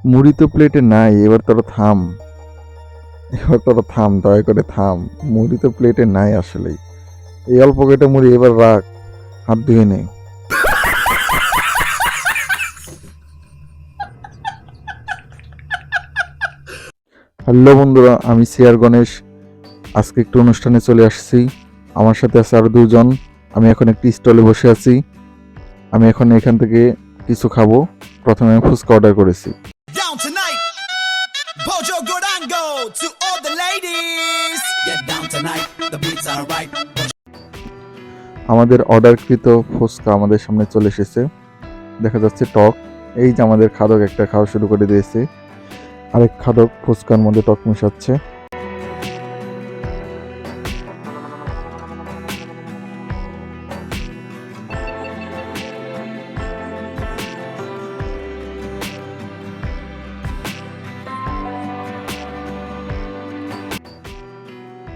মুড়ি তো প্লেটে নাই, এবার তোরা থাম, দয়া করে থাম। মুড়ি তো প্লেটে নাই আসলেই। এই অল্প কয়টা মুড়ি এবার রাখ, হাত ধুয়ে নে। হ্যালো বন্ধুরা, আমি সিআর গণেশ। আজকে একটু অনুষ্ঠানে চলে আসছি। আমার সাথে আছে আরো দুজন। আমি এখন একটি স্টলে বসে আছি। আমি এখন এখান থেকে কিছু খাবো। প্রথমে আমি ফুচকা অর্ডার করেছি। Down tonight, Bojo Gorango to all the ladies. Get down tonight, the beats are right. আমাদের অর্ডারকৃত ফুচকা আমাদের সামনে চলে এসেছে। দেখা যাচ্ছে টক। এই যে আমাদের খাদক একটা খাওয়া শুরু করে দিয়েছে। আরেক খাদক ফুচকার মধ্যে টক মেশাচ্ছে।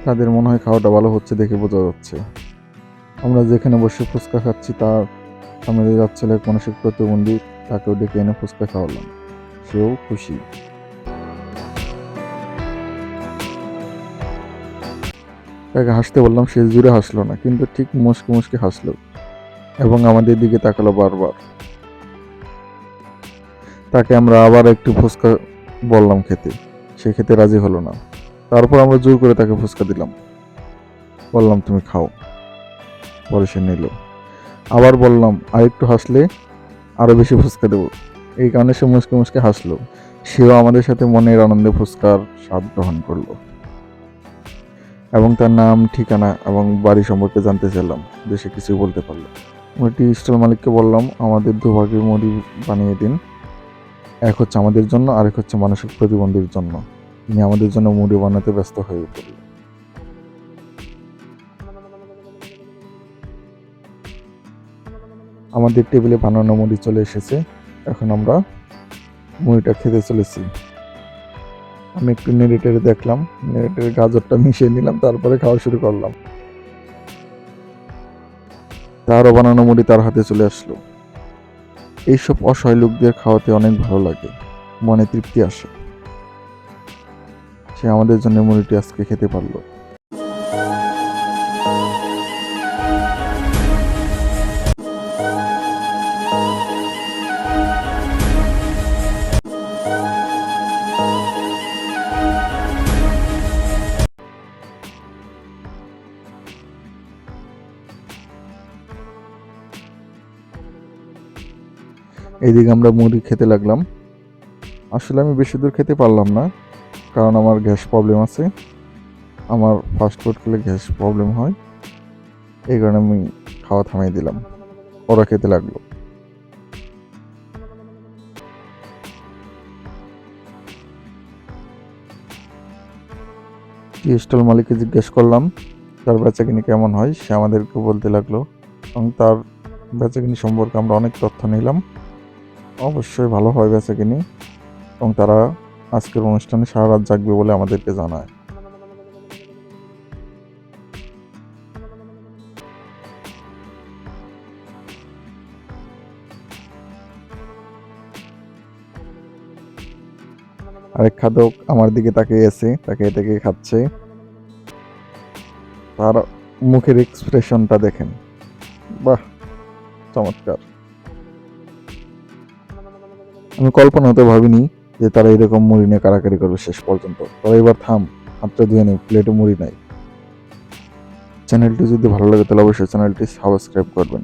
তাদের মনে হয় খাওয়াটা ভালো হচ্ছে দেখে বোঝা যাচ্ছে। আমরা যেখানে বসে ফুচকা খাচ্ছি তার সামনে দিয়ে যাচ্ছিল এক মানসিক প্রতিবন্ধী, তাকেও ডেকে এনে ফুচকা খাওয়ালাম। সেও খুশি। তাকে হাসতে বললাম, সে জুড়ে হাসলো না, কিন্তু ঠিক মুচকি মুচকি হাসলো এবং আমাদের দিকে তাকালো বারবার। তাকে আমরা আবার একটু ফুচকা বললাম খেতে, সে খেতে রাজি হলো না। তারপর আমরা জোর করে তাকে ফুচকা দিলাম, বললাম তুমি খাও। পরে সে নিল। আবার বললাম আর একটু হাসলে আরো বেশি ফুচকা দেবো। এই কারণে সে মুচকে মুচকে হাসলো। সেও আমাদের সাথে মনের আনন্দে ফুচকার স্বাদ গ্রহণ করলো এবং তার নাম, ঠিকানা এবং বাড়ি সম্পর্কে জানতে চাইলাম, যে সে কিছুই বলতে পারলো। মুড়িটি স্টল মালিককে বললাম আমাদের দুভাগে মুড়ি বানিয়ে দিন, এক হচ্ছে আমাদের জন্য, আরেক হচ্ছে মানসিক প্রতিবন্ধীর জন্য। তিনি আমাদের জন্য মুড়ি বানাতে ব্যস্ত হয়ে পড়ল। আমাদের টেবিলে বানানো মুড়ি চলে এসেছে। এখন আমরা মুড়িটা খেতে চলেছি। আমি একটু নেড়ে দেখলাম, নেড়ে গাজরটা মিশিয়ে নিলাম, তারপরে খাওয়া শুরু করলাম। তারও বানানো মুড়ি তার হাতে চলে আসলো। এইসব অসহায় লোকদের খাওয়াতে অনেক ভালো লাগে, মনে তৃপ্তি আসে। সে আমাদের জন্য মুড়িটি আজকে খেতে পারলো। এইদিকে আমরা মুড়ি খেতে লাগলাম। আসলে আমি বেশি দূর খেতে পারলাম না, কারণ আমার গ্যাস প্রবলেম আছে। আমার ফাস্ট ফুড খেলে গ্যাস প্রবলেম হয়, এই কারণে আমি খাওয়া থামিয়ে দিলাম। ওরা খেতে লাগলো। টি স্টল মালিককে জিজ্ঞেস করলাম তার বেচাকিনি কেমন হয়। সে আমাদেরকে বলতে লাগলো এবং তার বেচাকিনি সম্পর্কে আমরা অনেক তথ্য নিলাম। অবশ্যই ভালো হয় বেচাকিনি এবং তারা আজকের অনুষ্ঠানে সারা রাত জাগবে বলে আমাদেরকে জানায়। আরেক খাদক আমার দিকে তাকিয়ে আছে, তাকিয়ে খাচ্ছে। তার মুখের এক্সপ্রেশনটা দেখেন, বাহ, চমৎকার। আমি কল্পনাতে ভাবিনি যে তারা এরকম মুড়ি নিয়ে কারাকারি করবে শেষ পর্যন্ত। তবে এবার থাম, হাতটা ধুয়ে নেই, প্লেটে মুড়ি নাই। চ্যানেলটি যদি ভালো লাগে তাহলে অবশ্যই চ্যানেলটি সাবস্ক্রাইব করবেন।